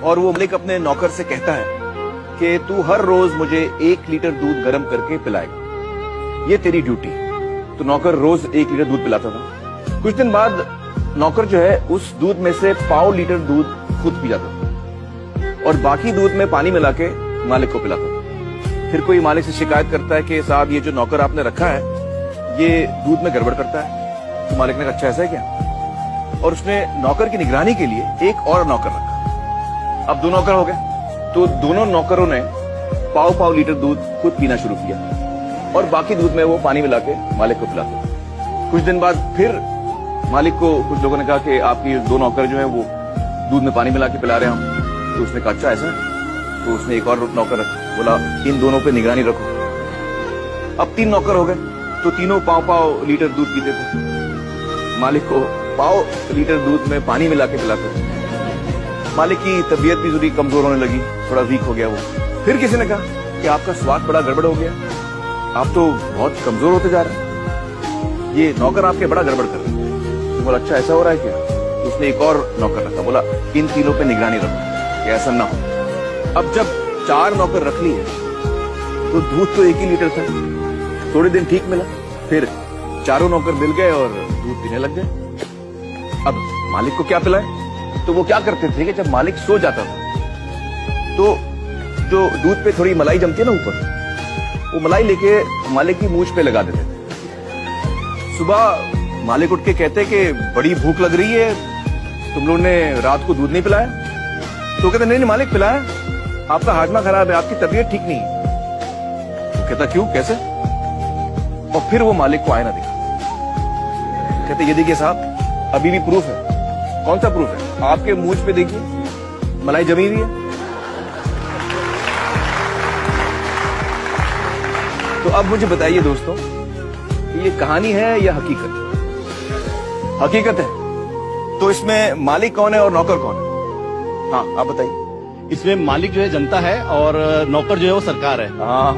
और वो मालिक अपने नौकर से कहता है कि तू हर रोज मुझे 1 लीटर दूध गर्म करके पिलाएगा, ये तेरी ड्यूटी। तो नौकर रोज 1 लीटर दूध पिलाता था। कुछ दिन बाद नौकर जो है उस दूध में से 1.5 लीटर दूध खुद पी जाता था और बाकी दूध में पानी मिला के मालिक को पिलाता था। फिर कोई मालिक से शिकायत करता है कि साहब ये जो नौकर आपने रखा है ये दूध में गड़बड़ करता है। तो मालिक ने कहा अच्छा ऐसा है क्या, और उसने नौकर की निगरानी के लिए एक और नौकर रखा। अब 2 नौकर हो गए, तो दोनों नौकरों ने 1.5 लीटर दूध खुद पीना शुरू किया और बाकी दूध में वो पानी मिला के मालिक को पिलाते थे। कुछ दिन बाद फिर मालिक को कुछ लोगों ने कहा कि आपकी 2 नौकर जो है वो दूध में पानी मिला के पिला रहे हैं। तो उसने कहा अच्छा ऐसा है। तो उसने एक और नौकर रखा, बोला इन दोनों पे निगरानी रखो। अब 3 नौकर हो गए, तो तीनों 1.5 लीटर दूध पीते थे। मालिक को 1.5 लीटर दूध में पानी मिला के पिलाते थे। मालिक की तबीयत भी थोड़ी कमजोर होने लगी, थोड़ा वीक हो गया वो। फिर किसी ने कहा कि आपका स्वाद बड़ा गड़बड़ हो गया, आप तो बहुत कमजोर होते जा रहे हैं, ये नौकर आपके बड़ा गड़बड़ कर रहे हैं। तो बोला अच्छा ऐसा हो रहा है क्या। तो उसने एक और नौकर रखा, बोला इन तीनों पे निगरानी रखो कि ऐसा ना हो। अब जब 4 नौकर रख लिए तो दूध तो 1 ही लीटर था। थोड़े दिन ठीक मिला, फिर चारों नौकर मिल गए और दूध पीने लग गए। अब मालिक को क्या पिलाए, तो वो क्या करते थे कि जब मालिक सो जाता था तो जो दूध पे थोड़ी मलाई जमती है ना ऊपर, वो मलाई लेके मालिक की मूंछ पे लगा देते थे। सुबह मालिक उठ के कहते कि बड़ी भूख लग रही है, तुम लोगों ने रात को दूध नहीं पिलाया। तो कहते नहीं मालिक पिलाया, आपका हाजमा खराब है, आपकी तबीयत ठीक नहीं है। तो कहता क्यों कैसे, और फिर वो मालिक को आईना दिखा, कहते ये देखिए साहब अभी भी प्रूफ है। कौन सा प्रूफ है, आपके मूंछ पे देखिए मलाई जमी हुई है। तो अब मुझे बताइए दोस्तों, ये कहानी है या हकीकत है? हकीकत है। तो इसमें मालिक कौन है और नौकर कौन है? हाँ आप बताइए। इसमें मालिक जो है जनता है और नौकर जो है वो सरकार है। हाँ